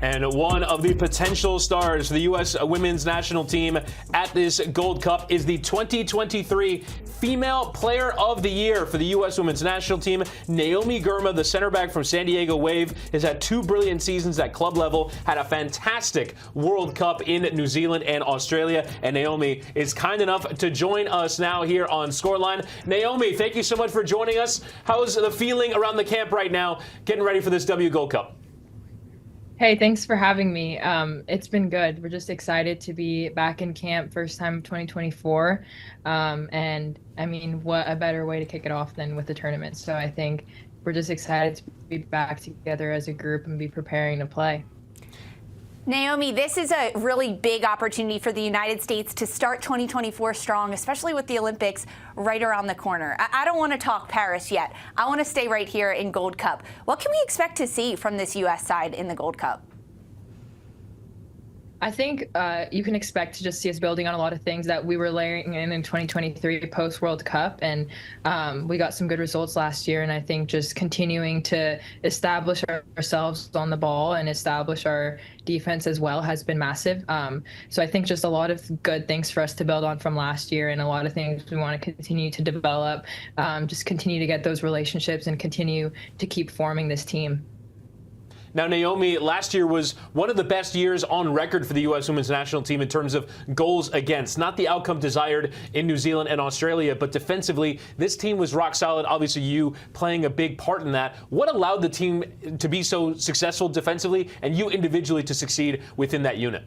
And one of the potential stars for the U.S. women's national team at this Gold Cup is the 2023 Female Player of the Year for the U.S. women's national team. Naomi Girma, the center back from San Diego Wave, has had 2 brilliant seasons at club level, had a fantastic World Cup in New Zealand and Australia, and Naomi is kind enough to join us now here on Scoreline. Naomi, thank you so much for joining us. How's the feeling around the camp right now, getting ready for this W Gold Cup? Hey, thanks for having me. It's been good. We're just excited to be back in camp, first time of 2024. And I mean, what a better way to kick it off than with the tournament. So I think we're just excited to be back together as a group and be preparing to play. Naomi, this is a really big opportunity for the United States to start 2024 strong, especially with the Olympics right around the corner. I don't want to talk Paris yet. I want to stay right here in Gold Cup. What can we expect to see from this U.S. side in the Gold Cup? I think you can expect to just see us building on a lot of things that we were layering in 2023 post-World Cup. And we got some good results last year. And I think just continuing to establish ourselves on the ball and establish our defense as well has been massive. So I think just a lot of good things for us to build on from last year and a lot of things we want to continue to develop, just continue to get those relationships and continue to keep forming this team. Now, Naomi, last year was one of the best years on record for the U.S. women's national team in terms of goals against. Not the outcome desired in New Zealand and Australia, but defensively, this team was rock solid. Obviously, you playing a big part in that. What allowed the team to be so successful defensively and you individually to succeed within that unit?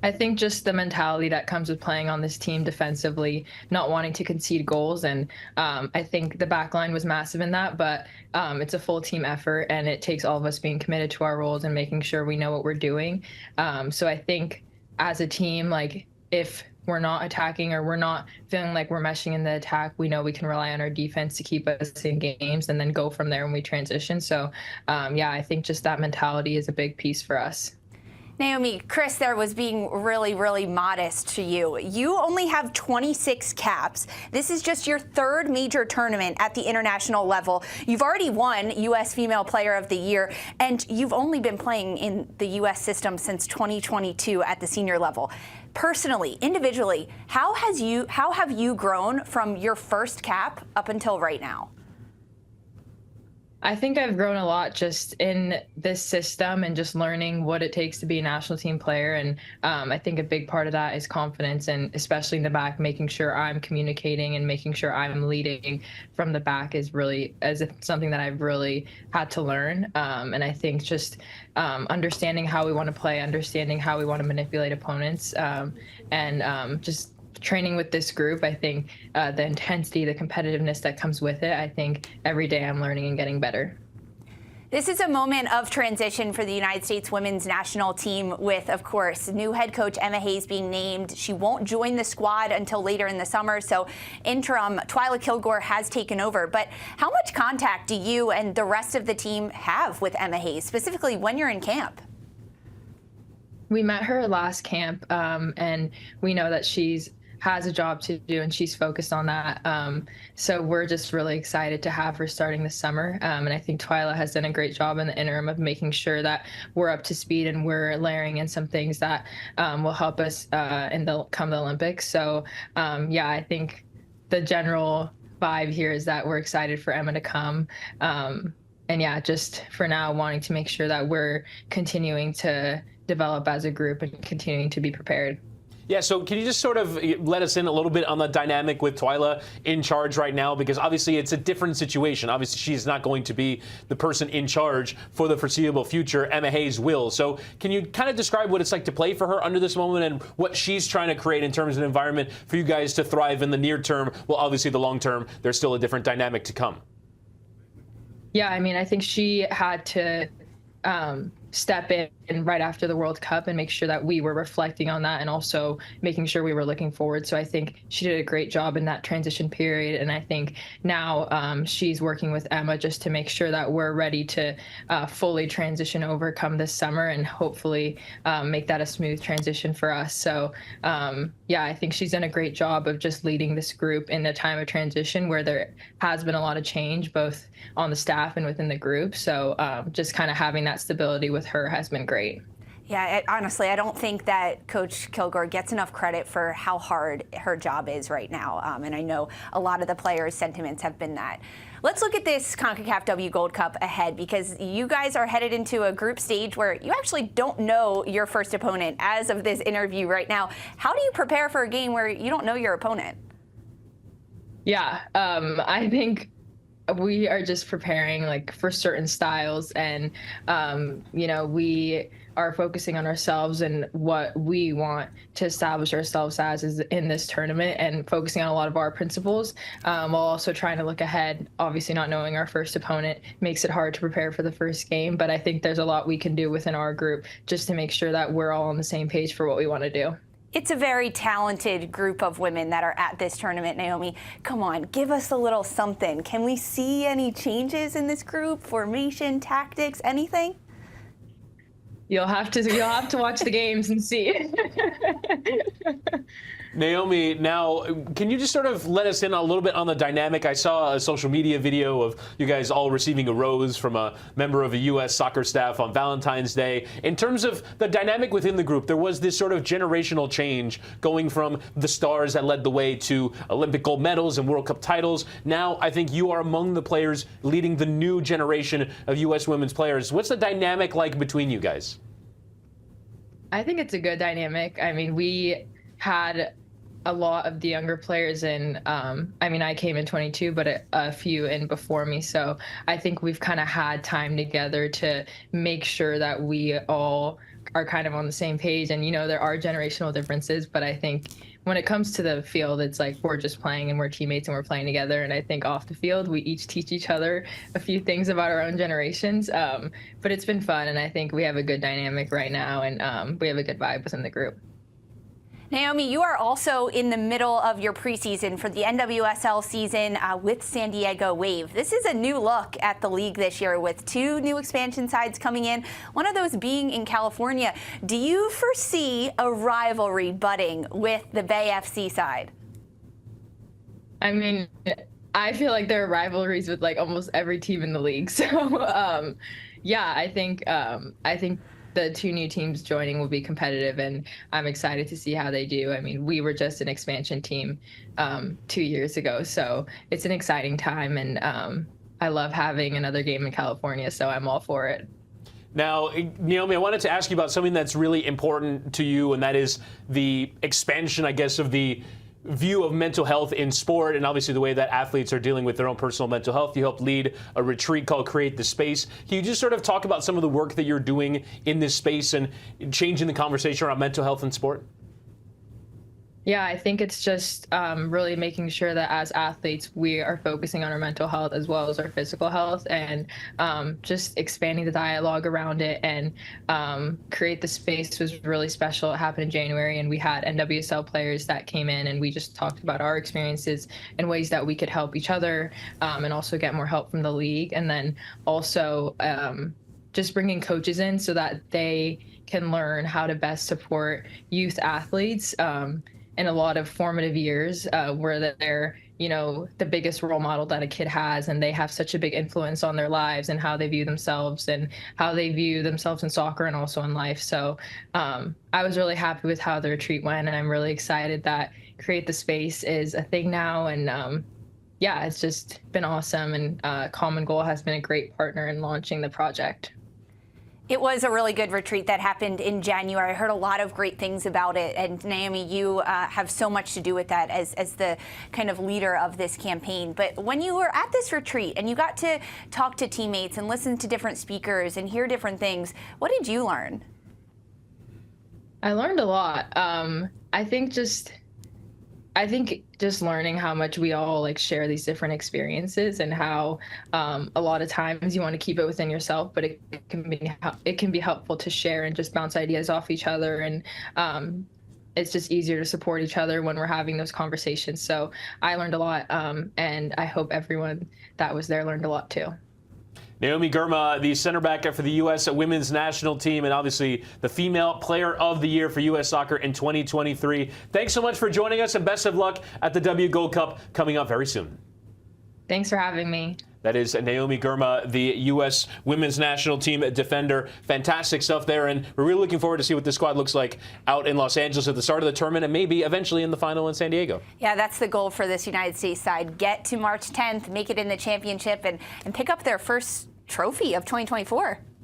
I think just the mentality that comes with playing on this team defensively, not wanting to concede goals. And I think the back line was massive in that, but it's a full team effort and it takes all of us being committed to our roles and making sure we know what we're doing. So I think as a team, like if we're not attacking or we're not feeling like we're meshing in the attack, we know we can rely on our defense to keep us in games and then go from there when we transition. So yeah, I think just that mentality is a big piece for us. Naomi, Chris there was being really, really modest to you. You only have 26 caps. This is just your 3rd major tournament at the international level. You've already won U.S. Female Player of the Year, and you've only been playing in the U.S. system since 2022 at the senior level. Personally, individually, how have you grown from your first cap up until right now? I think I've grown a lot just in this system and just learning what it takes to be a national team player. And I think a big part of that is confidence, and especially in the back, making sure I'm communicating and making sure I'm leading from the back is really something that I've really had to learn. And I think just understanding how we want to play, understanding how we want to manipulate opponents, and just training with this group, I think the intensity, the competitiveness that comes with it, I think every day I'm learning and getting better. This is a moment of transition for the United States women's national team with, of course, new head coach Emma Hayes being named. She won't join the squad until later in the summer, so interim Twyla Kilgore has taken over. But how much contact do you and the rest of the team have with Emma Hayes, specifically when you're in camp? We met her last camp, and we know that she's has a job to do and she's focused on that. So we're just really excited to have her starting this summer. And I think Twyla has done a great job in the interim of making sure that we're up to speed and we're layering in some things that will help us come the Olympics. So yeah, I think the general vibe here is that we're excited for Emma to come. And yeah, just for now, wanting to make sure that we're continuing to develop as a group and continuing to be prepared. Yeah, so can you just sort of let us in a little bit on the dynamic with Twyla in charge right now? Because obviously it's a different situation. Obviously she's not going to be the person in charge for the foreseeable future. Emma Hayes will. So can you kind of describe what it's like to play for her under this moment and what she's trying to create in terms of an environment for you guys to thrive in the near term? Well, obviously the long term, there's still a different dynamic to come. Yeah, I mean, I think she had to step in right after the World Cup and make sure that we were reflecting on that and also making sure we were looking forward. So I think she did a great job in that transition period. And I think now she's working with Emma just to make sure that we're ready to fully transition over come this summer and hopefully make that a smooth transition for us. So yeah, I think she's done a great job of just leading this group in the time of transition where there has been a lot of change both on the staff and within the group. So just kind of having that stability with with her has been great. Yeah, honestly, I don't think that Coach Kilgore gets enough credit for how hard her job is right now. And I know a lot of the players' sentiments have been that. Let's look at this CONCACAF W Gold Cup ahead, because you guys are headed into a group stage where you actually don't know your first opponent as of this interview right now. How do you prepare for a game where you don't know your opponent? Yeah, I think we are just preparing like for certain styles, and you know, we are focusing on ourselves and what we want to establish ourselves as is in this tournament, and focusing on a lot of our principles, while also trying to look ahead. Obviously, not knowing our first opponent makes it hard to prepare for the first game, but I think there's a lot we can do within our group just to make sure that we're all on the same page for what we want to do. It's a very talented group of women that are at this tournament, Naomi. Come on, give us a little something. Can we see any changes in this group? Formation, tactics, anything? You'll have to watch the games and see. Naomi, now, can you just sort of let us in a little bit on the dynamic? I saw a social media video of you guys all receiving a rose from a member of the U.S. soccer staff on Valentine's Day. In terms of the dynamic within the group, there was this sort of generational change going from the stars that led the way to Olympic gold medals and World Cup titles. Now, I think you are among the players leading the new generation of U.S. women's players. What's the dynamic like between you guys? I think it's a good dynamic. I mean, we had a lot of the younger players in, I mean, I came in 22, but a few in before me. So I think we've kind of had time together to make sure that we all are kind of on the same page. And, you know, there are generational differences, but I think when it comes to the field, it's like we're just playing and we're teammates and we're playing together. And I think off the field, we each teach each other a few things about our own generations. But it's been fun, and I think we have a good dynamic right now, and we have a good vibe within the group. Naomi, you are also in the middle of your preseason for the NWSL season with San Diego Wave. This is a new look at the league this year with 2 new expansion sides coming in, one of those being in California. Do you foresee a rivalry budding with the Bay FC side? I mean, I feel like there are rivalries with like almost every team in the league. So, yeah, I think the 2 new teams joining will be competitive, and I'm excited to see how they do. I mean, we were just an expansion team 2 years ago, so it's an exciting time, and I love having another game in California, so I'm all for it. Now, Naomi, I wanted to ask you about something that's really important to you, and that is the expansion, I guess, of the view of mental health in sport, and obviously the way that athletes are dealing with their own personal mental health. You helped lead a retreat called Create the Space. Can you just sort of talk about some of the work that you're doing in this space and changing the conversation around mental health in sport? Yeah, I think it's just really making sure that as athletes, we are focusing on our mental health as well as our physical health, and just expanding the dialogue around it. And Create the Space was really special. It happened in January, and we had NWSL players that came in, and we just talked about our experiences and ways that we could help each other, and also get more help from the league. And then also just bringing coaches in so that they can learn how to best support youth athletes in a lot of formative years, where they're, you know, the biggest role model that a kid has, and they have such a big influence on their lives and how they view themselves and how they view themselves in soccer and also in life. So I was really happy with how the retreat went, and I'm really excited that Create the Space is a thing now. And yeah, it's just been awesome, and Common Goal has been a great partner in launching the project. It was a really good retreat that happened in January. I heard a lot of great things about it. And Naomi, you have so much to do with that as the kind of leader of this campaign. But when you were at this retreat and you got to talk to teammates and listen to different speakers and hear different things, what did you learn? I learned a lot. I think just learning how much we all like share these different experiences, and how a lot of times you want to keep it within yourself, but it can be helpful to share and just bounce ideas off each other. And it's just easier to support each other when we're having those conversations. So I learned a lot, and I hope everyone that was there learned a lot too. Naomi Girma, the center back for the U.S. women's national team, and obviously the female player of the year for U.S. soccer in 2023. Thanks so much for joining us, and best of luck at the W Gold Cup coming up very soon. Thanks for having me. That is Naomi Girma, the U.S. women's national team defender. Fantastic stuff there, and we're really looking forward to see what this squad looks like out in Los Angeles at the start of the tournament and maybe eventually in the final in San Diego. Yeah, that's the goal for this United States side. Get to March 10th, make it in the championship, and pick up their first trophy of 2024.